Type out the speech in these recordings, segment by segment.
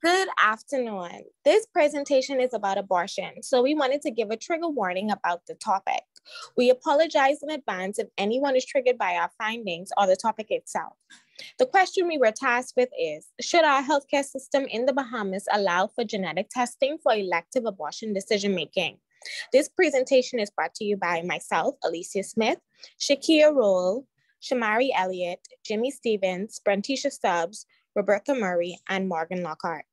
Good afternoon. This presentation is about abortion, so we wanted to give a trigger warning about the topic. We apologize in advance if anyone is triggered by our findings or the topic itself. The question we were tasked with is, should our healthcare system in the Bahamas allow for genetic testing for elective abortion decision-making? This presentation is brought to you by myself, Alicia Smith, Shakia Rolle, Shamari Elliott, Jimmy Stevens, Brentisha Stubbs, Robertha Murray, and Morgan Lockhart.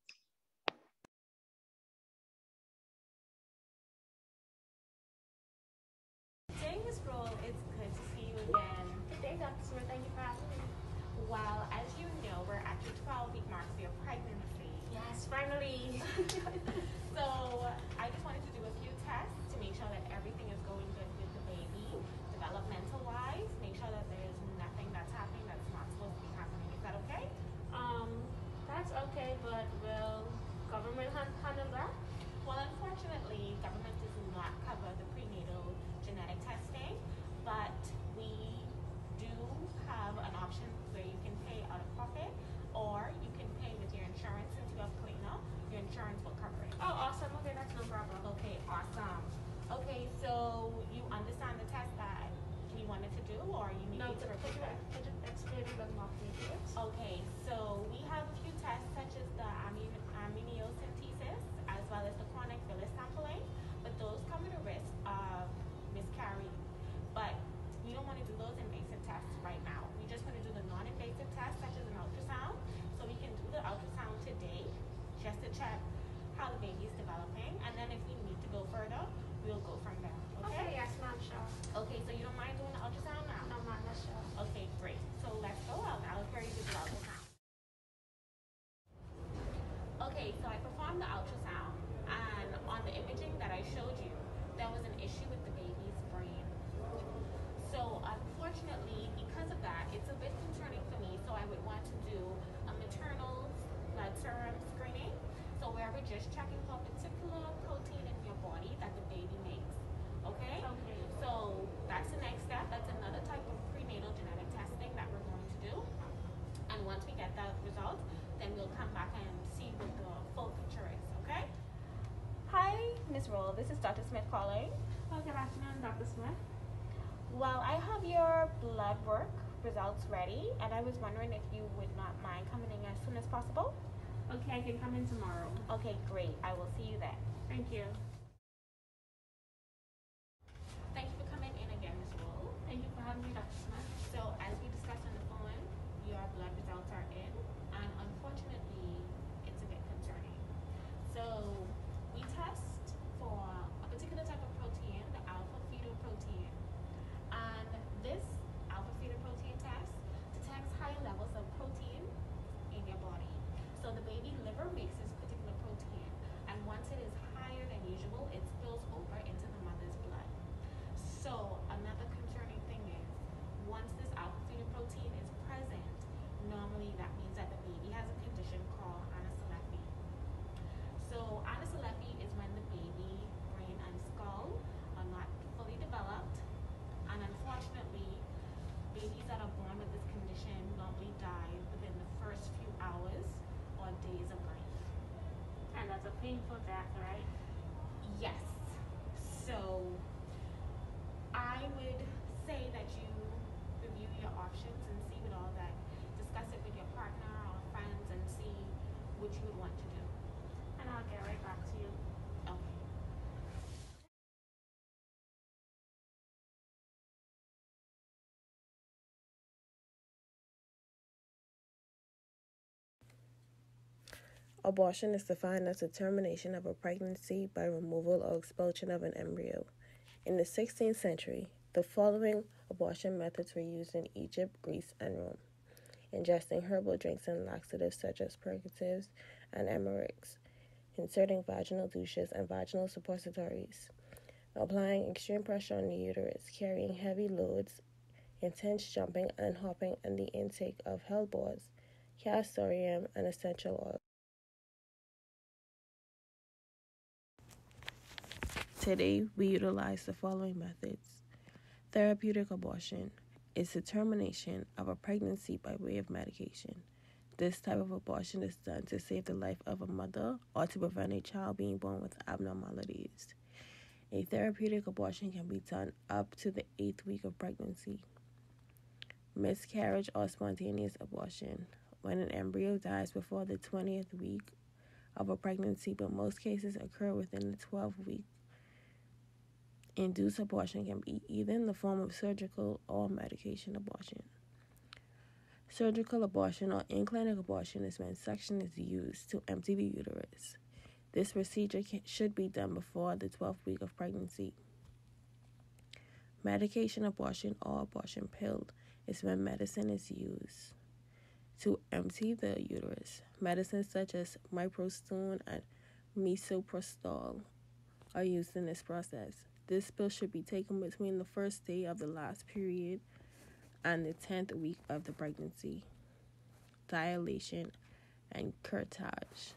During this role, it's good to see you again. Good day, Dr. Smith. Thank you for having me. Well, as you know, we're at the 12-week mark for your pregnancy. Yes, finally. So I just wanted to do a few tests to make sure that everything is going good with the baby, developmental-wise. Make sure that there's nothing that's happening that's not supposed to be happening. Is that okay? That's okay, but will government handle that? Well, unfortunately, government does not cover the prenatal genetic testing, but we do have an option where you can pay out of pocket, or you can pay with your insurance. Since you have cleaner, your insurance will cover it. Oh, awesome. Okay, that's no problem. Okay, awesome. Okay, so you understand the test that we wanted to do, or you need No, me to repeat that? could you explain a bit more, please? Okay, so we have a few tests such as the amniocentesis as well as the chronic villus sampling, but those come with a risk of miscarrying. But we don't want to do those invasive tests right now. We just want to do the non-invasive tests such as an ultrasound. So we can do the ultrasound today just to check how the baby is developing, and then if we need to go further, we'll go from there. Okay, yes, ma'am, sure. Okay, so you don't mind doing the ultrasound now? No, ma'am, that's sure. Okay, great. So let's go out. I'll carry you to the ultrasound. Okay, so I performed the ultrasound, and on the imaging that I showed you, there was an issue with the baby's brain. So unfortunately, because of that, it's a bit concerning for me, so I would want to do a maternal blood serum screening. So where we're just checking for a particular protein in your body that the baby makes. Okay? Okay. So that's the next step. That's another type of prenatal genetic testing that we're going to do. And once we get that result, then we'll come back and see what the full picture is. Okay? Hi, Ms. Rolle. This is Dr. Smith calling. Oh, good afternoon, Dr. Smith. Well, I have your blood work results ready, and I was wondering if you would not mind coming in as soon as possible. Okay, I can come in tomorrow. Okay, great. I will see you then. Thank you. Thank you for coming in again, Ms. Rolle. Thank you for having me, Dr. Smith. So as we discussed on the phone, your blood results are in, and unfortunately, it's a bit concerning. So we test for a particular type of protein, the alpha-fetal protein. And this alpha-fetal protein test detects high levels of protein in your body. So the baby liver makes this particular protein, and once it is higher than usual, it spills over into the mother's blood. So another concerning thing is, once this alpha-fetal protein is present, normally that means that the baby has a condition called aneuploidy. So aneuploidy is when the baby brain and skull are not fully developed, and unfortunately, babies that are born with this condition normally die within the first few hours or days of life. And that's a painful death, right? Yes. So I would say that you review your options and see with all that, discuss it with your partner or friends and see what you would want to do. And I'll get right back to you. Okay. Abortion is defined as the termination of a pregnancy by removal or expulsion of an embryo. In the 16th century, the following abortion methods were used in Egypt, Greece, and Rome: ingesting herbal drinks and laxatives such as purgatives and emerics, inserting vaginal douches and vaginal suppositories, applying extreme pressure on the uterus, carrying heavy loads, intense jumping and hopping, and the intake of hellebores, castoreum, and essential oil. Today, we utilize the following methods. Therapeutic abortion is the termination of a pregnancy by way of medication. this type of abortion is done to save the life of a mother or to prevent a child being born with abnormalities. A therapeutic abortion can be done up to the 8th week of pregnancy. Miscarriage or spontaneous abortion, when an embryo dies before the 20th week of a pregnancy, but most cases occur within the 12th week. Induced abortion can be either in the form of surgical or medication abortion. Surgical abortion or in-clinic abortion is when suction is used to empty the uterus. This procedure should be done before the 12th week of pregnancy. Medication abortion or abortion pill is when medicine is used to empty the uterus. Medicines such as miprostone and misoprostol are used in this process. This pill should be taken between the first day of the last period and the 10th week of the pregnancy. Dilation and Cartage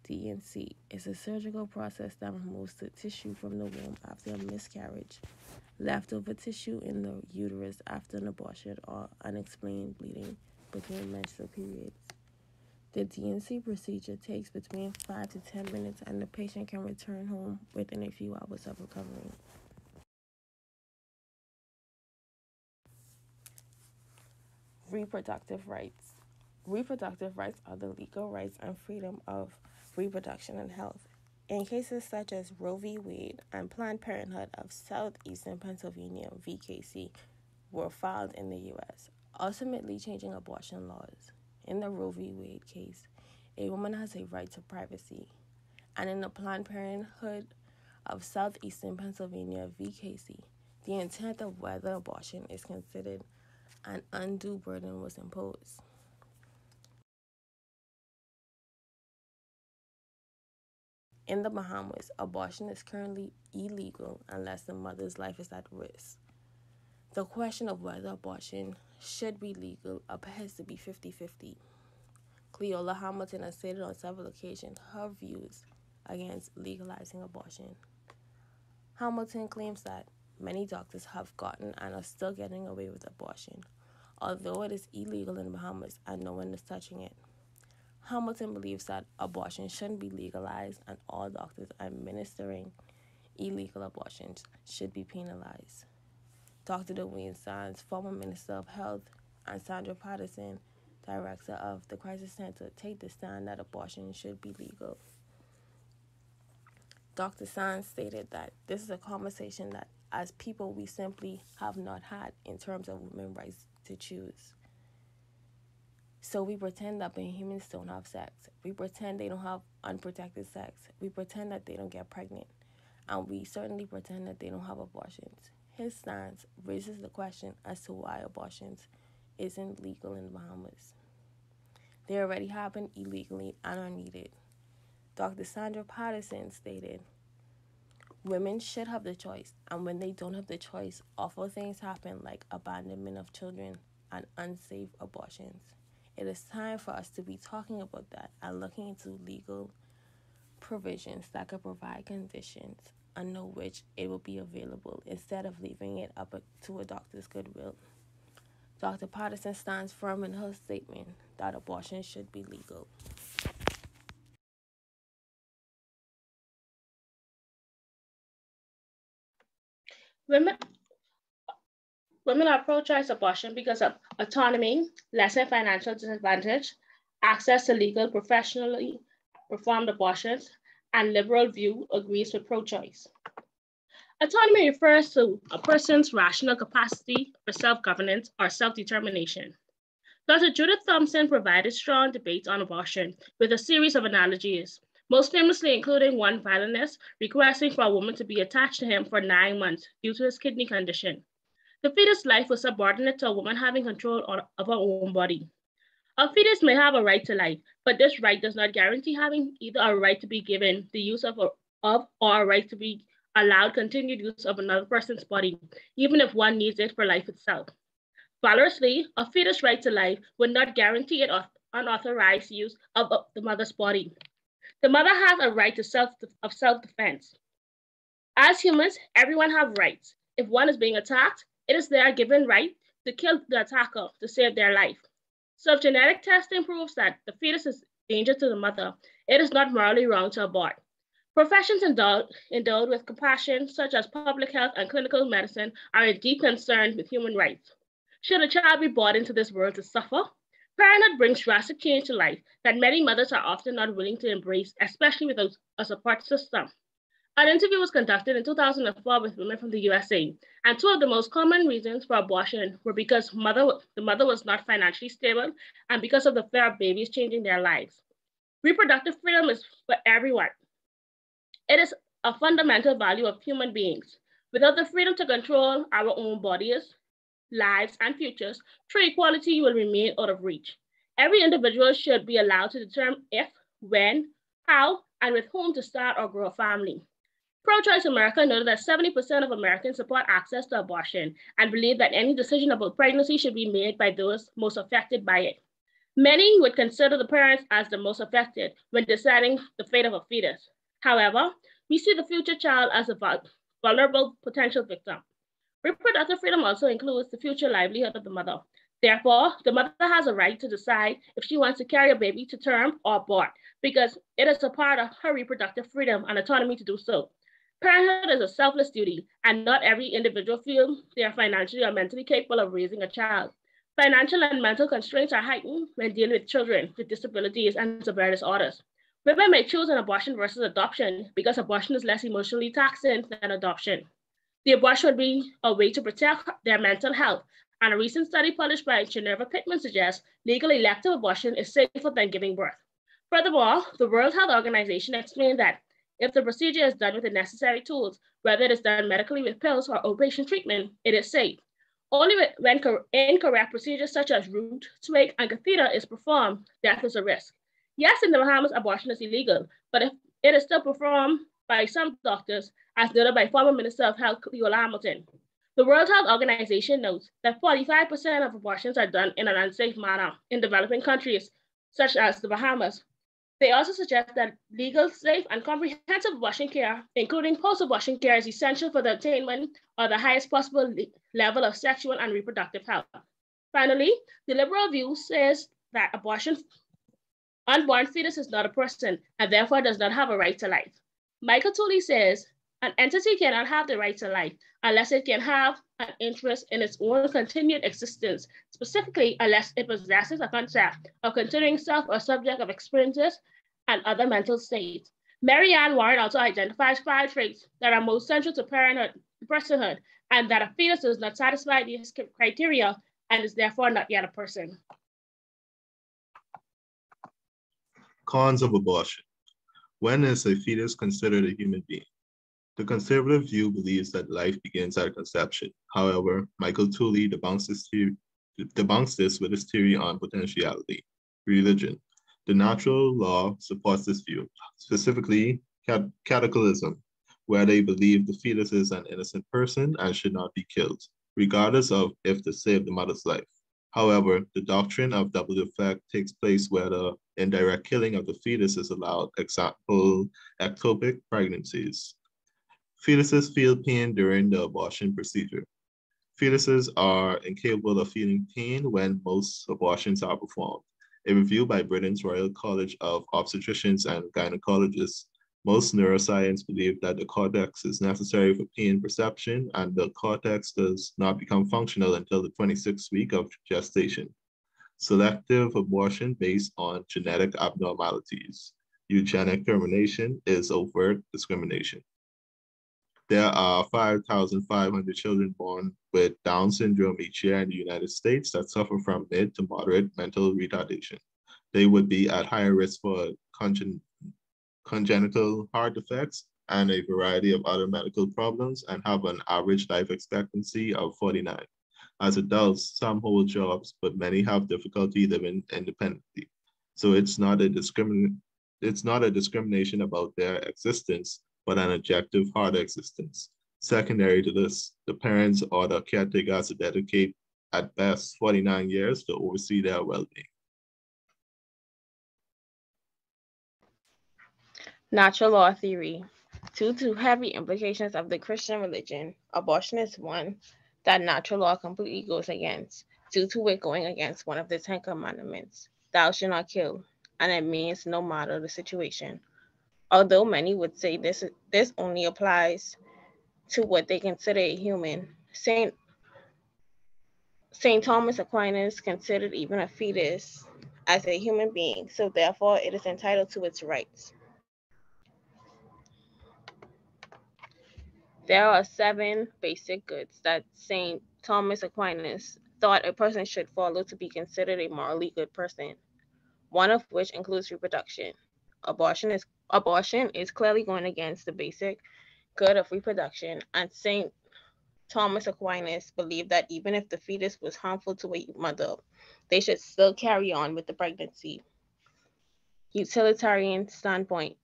Dnc is a surgical process that removes the tissue from the womb after a miscarriage, leftover tissue in the uterus after an abortion, or unexplained bleeding between menstrual periods. The DNC procedure takes between 5 to 10 minutes, and the patient can return home within a few hours of recovery. Reproductive rights. Reproductive rights are the legal rights and freedom of reproduction and health. In cases such as Roe v. Wade and Planned Parenthood of Southeastern Pennsylvania, VKC, were filed in the U.S., ultimately changing abortion laws. In the Roe v. Wade case, a woman has a right to privacy, and in the Planned Parenthood of Southeastern Pennsylvania, VKC, the intent of whether abortion is considered an undue burden was imposed. In the Bahamas, abortion is currently illegal unless the mother's life is at risk. The question of whether abortion should be legal appears to be 50-50. Cleola Hamilton has stated on several occasions her views against legalizing abortion. Hamilton claims that many doctors have gotten and are still getting away with abortion, although it is illegal in the Bahamas and no one is touching it. Hamilton believes that abortion shouldn't be legalized and all doctors administering illegal abortions should be penalized. Dr. Dwayne Sands, former Minister of Health, and Sandra Patterson, Director of the Crisis Center, take the stand that abortion should be legal. Dr. Sands stated that this is a conversation that, as people, we simply have not had in terms of women's rights to choose. So we pretend that humans don't have sex. We pretend they don't have unprotected sex. We pretend that they don't get pregnant. And we certainly pretend that they don't have abortions. His stance raises the question as to why abortions isn't legal in the Bahamas. They already happen illegally and are needed. Dr. Sandra Patterson stated, women should have the choice, and when they don't have the choice, awful things happen like abandonment of children and unsafe abortions. It is time for us to be talking about that and looking into legal provisions that could provide conditions under which it will be available instead of leaving it up to a doctor's goodwill. Dr. Patterson stands firm in her statement that abortion should be legal. Women are pro-choice abortion because of autonomy, lessened financial disadvantage, access to legal, professionally performed abortions, and liberal view agrees with pro-choice. Autonomy refers to a person's rational capacity for self-governance or self-determination. Dr. Judith Thompson provided strong debates on abortion with a series of analogies, most famously including one violinist requesting for a woman to be attached to him for 9 months due to his kidney condition. The fetus life was subordinate to a woman having control of her own body. A fetus may have a right to life, but this right does not guarantee having either a right to be given the use of or a right to be allowed continued use of another person's body, even if one needs it for life itself. Valorously, a fetus' right to life would not guarantee an unauthorized use of the mother's body. The mother has a right to self-defense. As humans, everyone has rights. If one is being attacked, it is their given right to kill the attacker to save their life. So if genetic testing proves that the fetus is dangerous to the mother, it is not morally wrong to abort. Professions endowed with compassion, such as public health and clinical medicine, are indeed concerned with human rights. Should a child be brought into this world to suffer? Parenthood brings drastic change to life that many mothers are often not willing to embrace, especially without a support system. An interview was conducted in 2004 with women from the USA, and two of the most common reasons for abortion were because the mother was not financially stable and because of the fear of babies changing their lives. Reproductive freedom is for everyone. It is a fundamental value of human beings. Without the freedom to control our own bodies, lives, and futures, true equality will remain out of reach. Every individual should be allowed to determine if, when, how, and with whom to start or grow a family. Pro-Choice America noted that 70% of Americans support access to abortion and believe that any decision about pregnancy should be made by those most affected by it. Many would consider the parents as the most affected when deciding the fate of a fetus. However, we see the future child as a vulnerable potential victim. Reproductive freedom also includes the future livelihood of the mother. Therefore, the mother has a right to decide if she wants to carry a baby to term or abort, because it is a part of her reproductive freedom and autonomy to do so. Parenthood is a selfless duty, and not every individual feels they are financially or mentally capable of raising a child. Financial and mental constraints are heightened when dealing with children with disabilities and severe disorders. Women may choose an abortion versus adoption because abortion is less emotionally taxing than adoption. The abortion would be a way to protect their mental health, and a recent study published by Geneva Pittman suggests legal elective abortion is safer than giving birth. Furthermore, the World Health Organization explained that if the procedure is done with the necessary tools, whether it is done medically with pills or outpatient treatment, it is safe. Only when incorrect procedures such as root, twig, and catheter is performed, death is a risk. Yes, in the Bahamas, abortion is illegal, but if it is still performed by some doctors, as noted by former Minister of Health Cleola Hamilton. The World Health Organization notes that 45% of abortions are done in an unsafe manner in developing countries, such as the Bahamas. They also suggest that legal, safe, and comprehensive abortion care, including post-abortion care, is essential for the attainment of the highest possible level of sexual and reproductive health. Finally, the liberal view says that unborn fetus is not a person and therefore does not have a right to life. Michael Tooley says, an entity cannot have the right to life unless it can have an interest in its own continued existence, specifically unless it possesses a concept of continuing self or subject of experiences and other mental states. Mary Ann Warren also identifies 5 traits that are most central to personhood, and that a fetus does not satisfy these criteria and is therefore not yet a person. Cons of abortion. When is a fetus considered a human being? The conservative view believes that life begins at conception. However, Michael Tooley debunks this with his theory on potentiality. Religion. The natural law supports this view, specifically catechalism, where they believe the fetus is an innocent person and should not be killed, regardless of if to save the mother's life. However, the doctrine of double effect takes place where the indirect killing of the fetus is allowed, example, ectopic pregnancies. Fetuses feel pain during the abortion procedure. Fetuses are incapable of feeling pain when most abortions are performed. A review by Britain's Royal College of Obstetricians and Gynecologists, most neuroscience believe that the cortex is necessary for pain perception, and the cortex does not become functional until the 26th week of gestation. Selective abortion based on genetic abnormalities. Eugenic termination is overt discrimination. There are 5,500 children born with Down syndrome each year in the United States that suffer from mid to moderate mental retardation. They would be at higher risk for congenital heart defects and a variety of other medical problems and have an average life expectancy of 49. As adults, some hold jobs, but many have difficulty living independently. So it's not a discrimination about their existence, but an objective hard existence. Secondary to this, the parents or the caretaker has to dedicate at best 49 years to oversee their well-being. Natural law theory. Due to heavy implications of the Christian religion, abortion is one that natural law completely goes against. due to it going against one of the 10 commandments, thou shalt not kill, and it means no matter the situation. Although many would say this only applies to what they consider a human, Saint Thomas Aquinas considered even a fetus as a human being, so therefore it is entitled to its rights. There are 7 basic goods that Saint Thomas Aquinas thought a person should follow to be considered a morally good person, one of which includes reproduction. Abortion is clearly going against the basic good of reproduction, and Saint Thomas Aquinas believed that even if the fetus was harmful to a mother, they should still carry on with the pregnancy. Utilitarian standpoint.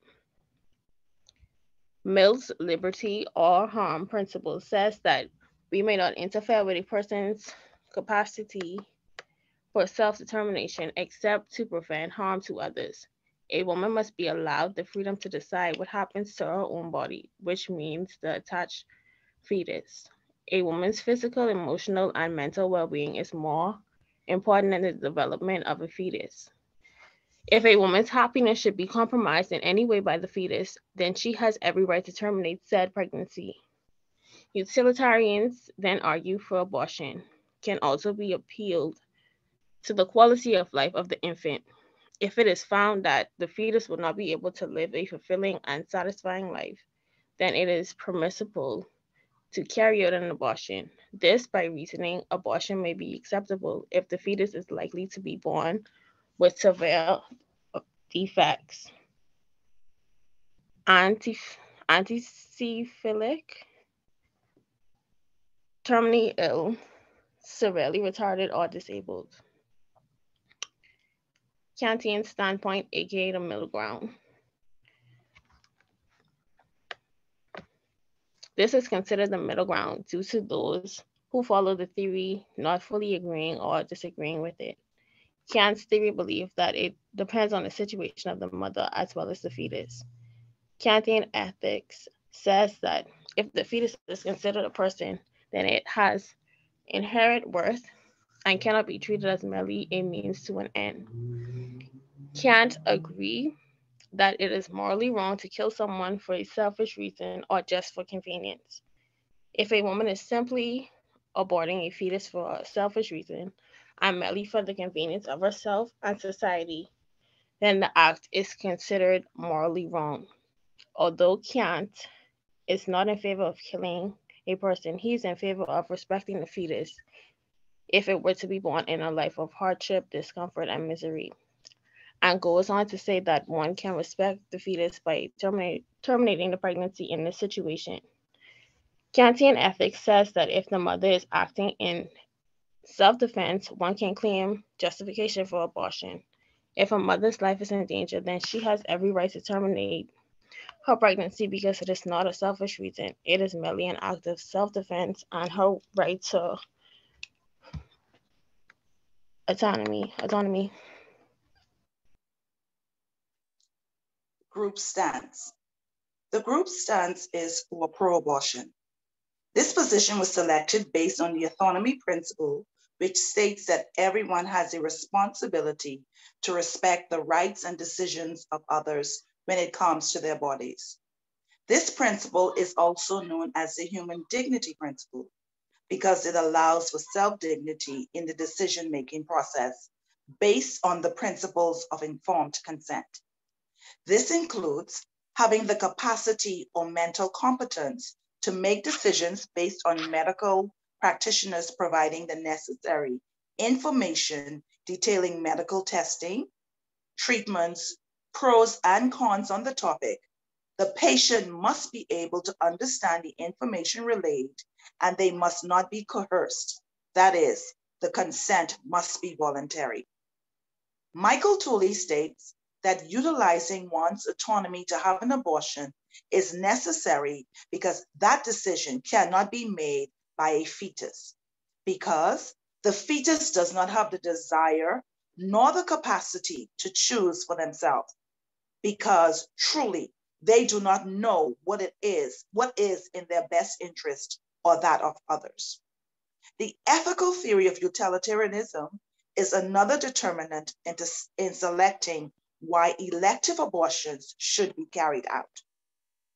Mill's liberty or harm principle says that we may not interfere with a person's capacity for self-determination except to prevent harm to others. A woman must be allowed the freedom to decide what happens to her own body, which means the attached fetus. A woman's physical, emotional, and mental well-being is more important than the development of a fetus. If a woman's happiness should be compromised in any way by the fetus, then she has every right to terminate said pregnancy. Utilitarians then argue for abortion can also be appealed to the quality of life of the infant. If it is found that the fetus will not be able to live a fulfilling and satisfying life, then it is permissible to carry out an abortion. This, by reasoning, abortion may be acceptable if the fetus is likely to be born with severe defects. Anticephalic, terminally ill, severely retarded, or disabled. Kantian standpoint, aka the middle ground. This is considered the middle ground due to those who follow the theory not fully agreeing or disagreeing with it. Kant's theory believed that it depends on the situation of the mother as well as the fetus. Kantian ethics says that if the fetus is considered a person, then it has inherent worth and cannot be treated as merely a means to an end. Kant agreed that it is morally wrong to kill someone for a selfish reason or just for convenience. If a woman is simply aborting a fetus for a selfish reason and merely for the convenience of herself and society, then the act is considered morally wrong. Although Kant is not in favor of killing a person, he is in favor of respecting the fetus if it were to be born in a life of hardship, discomfort, and misery, and goes on to say that one can respect the fetus by terminating the pregnancy in this situation. Kantian ethics says that if the mother is acting in self-defense, one can claim justification for abortion. If a mother's life is in danger, then she has every right to terminate her pregnancy because it is not a selfish reason. It is merely an act of self-defense and her right to autonomy. Group stance. The group stance is for pro-abortion. This position was selected based on the autonomy principle, which states that everyone has a responsibility to respect the rights and decisions of others when it comes to their bodies. This principle is also known as the human dignity principle because it allows for self-dignity in the decision-making process based on the principles of informed consent. This includes having the capacity or mental competence to make decisions based on medical practitioners providing the necessary information detailing medical testing, treatments, pros and cons on the topic. The patient must be able to understand the information relayed and they must not be coerced. That is, the consent must be voluntary. Michael Tooley states that utilizing one's autonomy to have an abortion is necessary because that decision cannot be made by a fetus, because the fetus does not have the desire nor the capacity to choose for themselves, because truly they do not know what is in their best interest or that of others. The ethical theory of utilitarianism is another determinant in selecting why elective abortions should be carried out.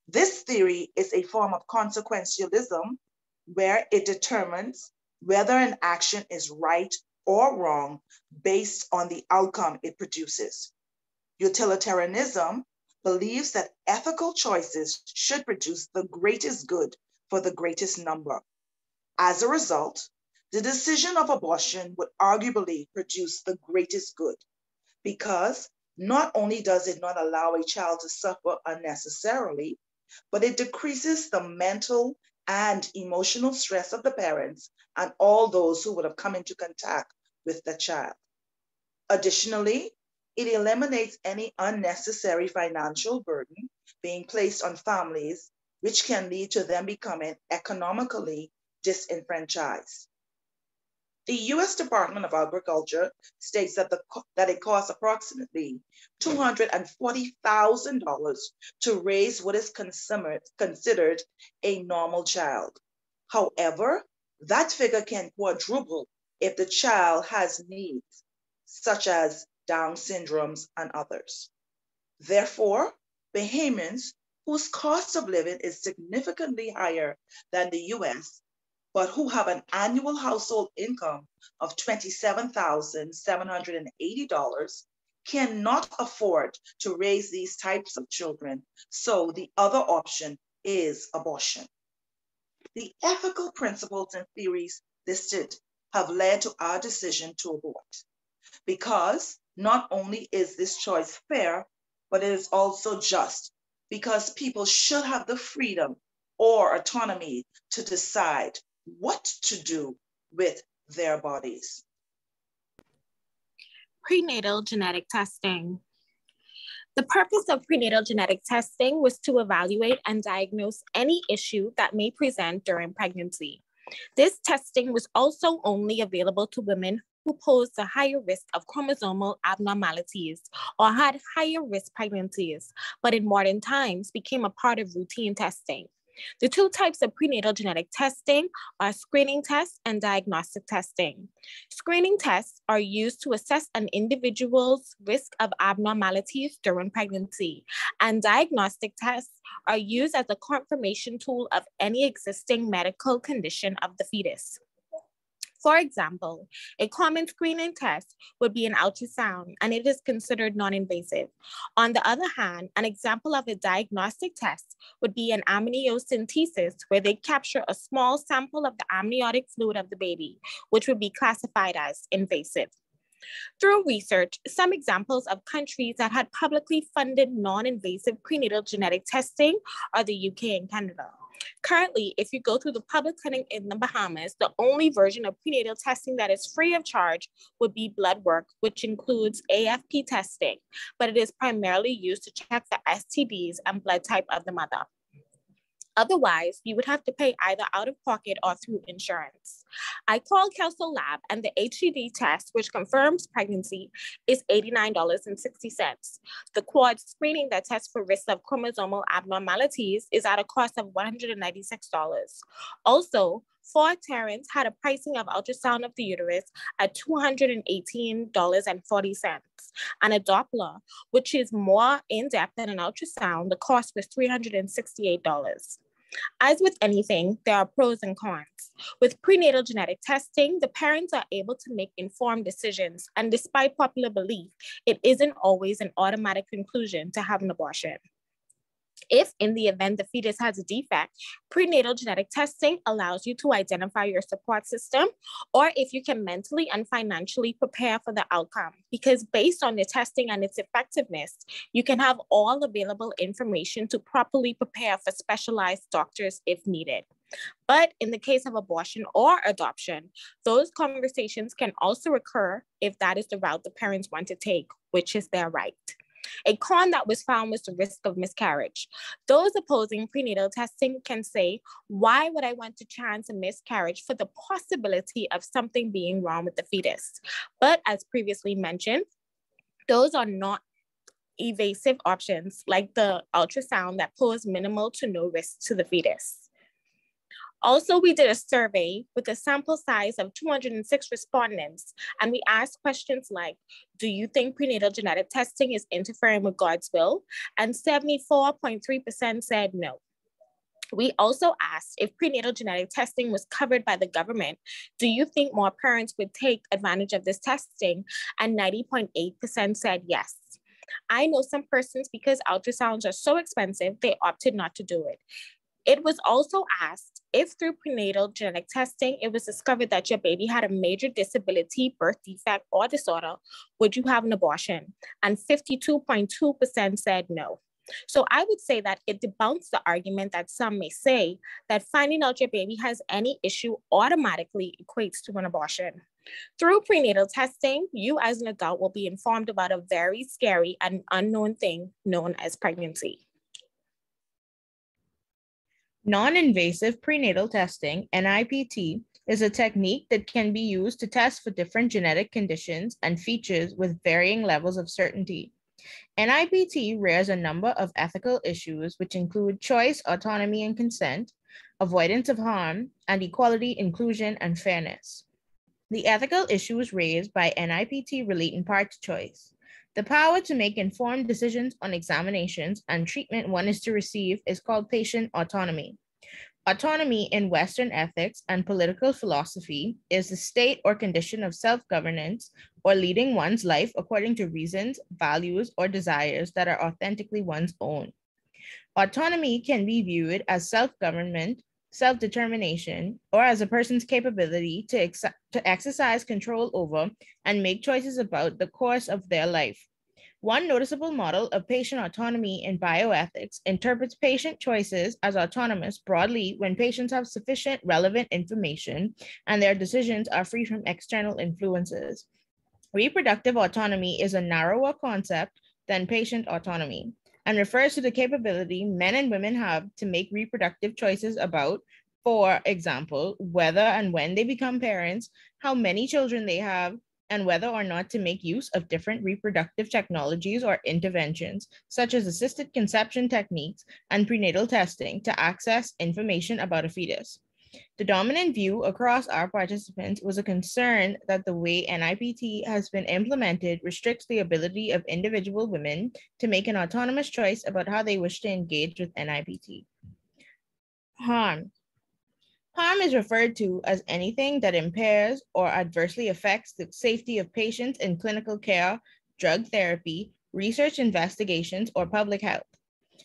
This theory is a form of consequentialism where it determines whether an action is right or wrong based on the outcome it produces. Utilitarianism believes that ethical choices should produce the greatest good for the greatest number. As a result, the decision of abortion would arguably produce the greatest good, because not only does it not allow a child to suffer unnecessarily, but it decreases the mental and emotional stress of the parents and all those who would have come into contact with the child. Additionally, it eliminates any unnecessary financial burden being placed on families, which can lead to them becoming economically disenfranchised. The U.S. Department of Agriculture states that it costs approximately $240,000 to raise what is considered a normal child. However, that figure can quadruple if the child has needs, such as Down syndromes and others. Therefore, Bahamians, whose cost of living is significantly higher than the U.S., but who have an annual household income of $27,780, cannot afford to raise these types of children, so the other option is abortion. The ethical principles and theories listed have led to our decision to abort, because not only is this choice fair, but it is also just, because people should have the freedom or autonomy to decide what to do with their bodies. Prenatal genetic testing. The purpose of prenatal genetic testing was to evaluate and diagnose any issue that may present during pregnancy. This testing was also only available to women who posed a higher risk of chromosomal abnormalities or had higher risk pregnancies, but in modern times became a part of routine testing. The two types of prenatal genetic testing are screening tests and diagnostic testing. Screening tests are used to assess an individual's risk of abnormalities during pregnancy, and diagnostic tests are used as a confirmation tool of any existing medical condition of the fetus. For example, a common screening test would be an ultrasound, and it is considered non-invasive. On the other hand, an example of a diagnostic test would be an amniocentesis, where they capture a small sample of the amniotic fluid of the baby, which would be classified as invasive. Through research, some examples of countries that had publicly funded non-invasive prenatal genetic testing are the UK and Canada. Currently, if you go through the public clinic in the Bahamas, the only version of prenatal testing that is free of charge would be blood work, which includes AFP testing, but it is primarily used to check the STDs and blood type of the mother. Otherwise, you would have to pay either out of pocket or through insurance. I called Kelso Lab, and the HCD test, which confirms pregnancy, is $89.60. The quad screening that tests for risk of chromosomal abnormalities is at a cost of $196. Also, Fort Terrence had a pricing of ultrasound of the uterus at $218.40, and a Doppler, which is more in-depth than an ultrasound, the cost was $368. As with anything, there are pros and cons. With prenatal genetic testing, the parents are able to make informed decisions, and despite popular belief, it isn't always an automatic conclusion to have an abortion. If, in the event the fetus has a defect, prenatal genetic testing allows you to identify your support system, or if you can mentally and financially prepare for the outcome, because based on the testing and its effectiveness, you can have all available information to properly prepare for specialized doctors if needed. But in the case of abortion or adoption, those conversations can also occur if that is the route the parents want to take, which is their right. A con that was found was the risk of miscarriage. Those opposing prenatal testing can say, why would I want to chance a miscarriage for the possibility of something being wrong with the fetus? But as previously mentioned, those are not evasive options like the ultrasound that pose minimal to no risk to the fetus. Also, we did a survey with a sample size of 206 respondents, and we asked questions like, do you think prenatal genetic testing is interfering with God's will? And 74.3% said no. We also asked if prenatal genetic testing was covered by the government. Do you think more parents would take advantage of this testing? And 90.8% said yes. I know some persons, because ultrasounds are so expensive, they opted not to do it. It was also asked if through prenatal genetic testing, it was discovered that your baby had a major disability, birth defect, or disorder, would you have an abortion? And 52.2% said no. So I would say that it debunks the argument that some may say that finding out your baby has any issue automatically equates to an abortion. Through prenatal testing, you as an adult will be informed about a very scary and unknown thing known as pregnancy. Non-invasive prenatal testing, NIPT, is a technique that can be used to test for different genetic conditions and features with varying levels of certainty. NIPT rears a number of ethical issues, which include choice, autonomy, and consent, avoidance of harm, and equality, inclusion, and fairness. The ethical issues raised by NIPT relate in part to choice. The power to make informed decisions on examinations and treatment one is to receive is called patient autonomy. Autonomy in Western ethics and political philosophy is the state or condition of self-governance or leading one's life according to reasons, values, or desires that are authentically one's own. Autonomy can be viewed as self-government, self-determination, or as a person's capability to exercise control over and make choices about the course of their life. One noticeable model of patient autonomy in bioethics interprets patient choices as autonomous broadly when patients have sufficient relevant information and their decisions are free from external influences. Reproductive autonomy is a narrower concept than patient autonomy and refers to the capability men and women have to make reproductive choices about, for example, whether and when they become parents, how many children they have, and whether or not to make use of different reproductive technologies or interventions, such as assisted conception techniques and prenatal testing to access information about a fetus. The dominant view across our participants was a concern that the way NIPT has been implemented restricts the ability of individual women to make an autonomous choice about how they wish to engage with NIPT. Harm. Harm is referred to as anything that impairs or adversely affects the safety of patients in clinical care, drug therapy, research investigations, or public health.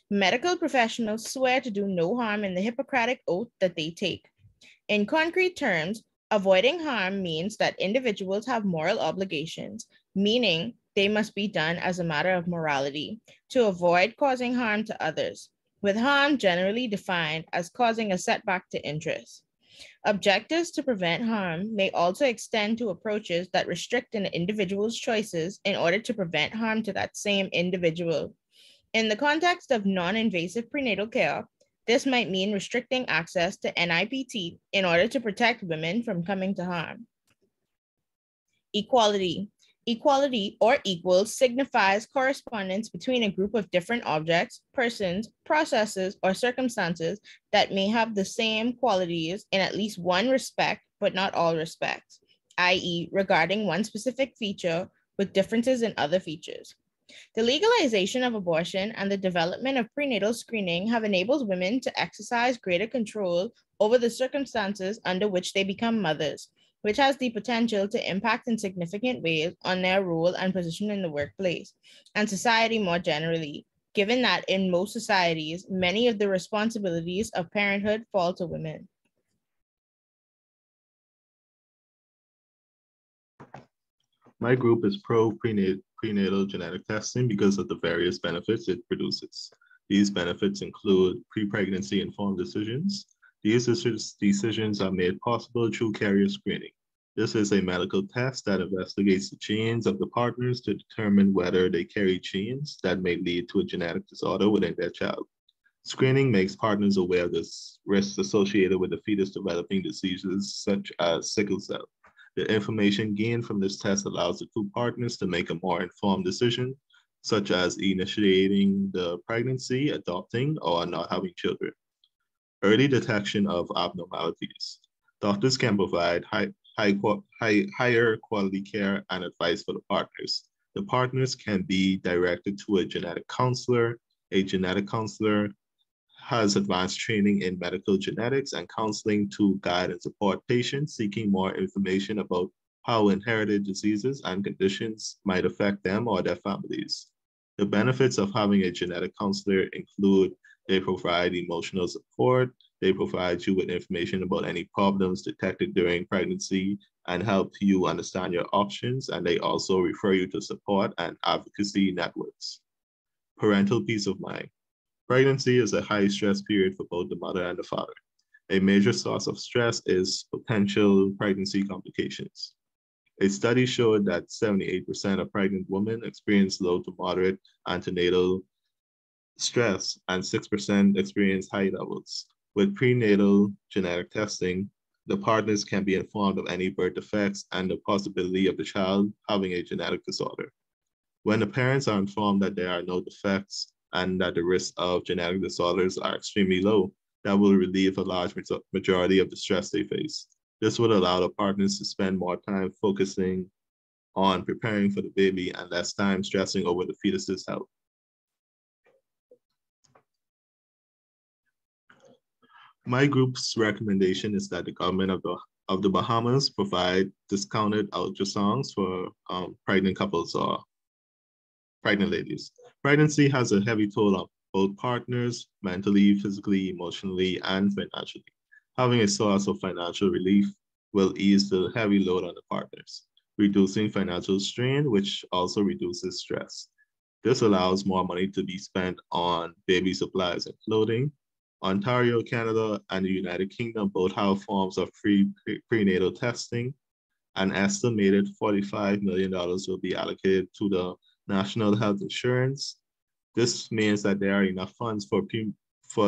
Medical professionals swear to do no harm in the Hippocratic oath that they take. In concrete terms, avoiding harm means that individuals have moral obligations, meaning they must be done as a matter of morality, to avoid causing harm to others, with harm generally defined as causing a setback to interest. Objectives to prevent harm may also extend to approaches that restrict an individual's choices in order to prevent harm to that same individual. In the context of non-invasive prenatal care, this might mean restricting access to NIPT in order to protect women from coming to harm. Equality. Equality or equal signifies correspondence between a group of different objects, persons, processes, or circumstances that may have the same qualities in at least one respect, but not all respects, i.e., regarding one specific feature with differences in other features. The legalization of abortion and the development of prenatal screening have enabled women to exercise greater control over the circumstances under which they become mothers, which has the potential to impact in significant ways on their role and position in the workplace and society more generally, given that in most societies, many of the responsibilities of parenthood fall to women. My group is pro-prenatal genetic testing because of the various benefits it produces. These benefits include pre-pregnancy informed decisions. These decisions are made possible through carrier screening. This is a medical test that investigates the genes of the partners to determine whether they carry genes that may lead to a genetic disorder within their child. Screening makes partners aware of the risks associated with the fetus developing diseases such as sickle cell. The information gained from this test allows the two partners to make a more informed decision, such as initiating the pregnancy, adopting, or not having children. Early detection of abnormalities. Doctors can provide higher quality care and advice for the partners. The partners can be directed to a genetic counselor. A genetic counselor has advanced training in medical genetics and counseling to guide and support patients seeking more information about how inherited diseases and conditions might affect them or their families. The benefits of having a genetic counselor include they provide emotional support, they provide you with information about any problems detected during pregnancy and help you understand your options, and they also refer you to support and advocacy networks. Parental peace of mind. Pregnancy is a high-stress period for both the mother and the father. A major source of stress is potential pregnancy complications. A study showed that 78% of pregnant women experience low to moderate antenatal stress, and 6% experience high levels. With prenatal genetic testing, the partners can be informed of any birth defects and the possibility of the child having a genetic disorder. When the parents are informed that there are no defects and that the risk of genetic disorders are extremely low, that will relieve a large majority of the stress they face. This will allow the partners to spend more time focusing on preparing for the baby and less time stressing over the fetus's health. My group's recommendation is that the government of the Bahamas provide discounted ultrasounds for pregnant couples or pregnant ladies. Pregnancy has a heavy toll on both partners, mentally, physically, emotionally, and financially. Having a source of financial relief will ease the heavy load on the partners, reducing financial strain, which also reduces stress. This allows more money to be spent on baby supplies and clothing. Ontario, Canada, and the United Kingdom both have forms of free prenatal testing. An estimated $45 million will be allocated to the National Health Insurance. This means that there are enough funds for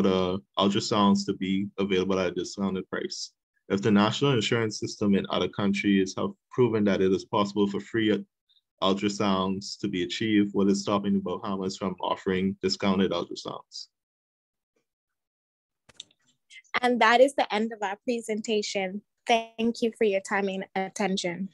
the ultrasounds to be available at a discounted price. If the national insurance system in other countries have proven that it is possible for free ultrasounds to be achieved, what is stopping the Bahamas from offering discounted ultrasounds? And that is the end of our presentation. Thank you for your time and attention.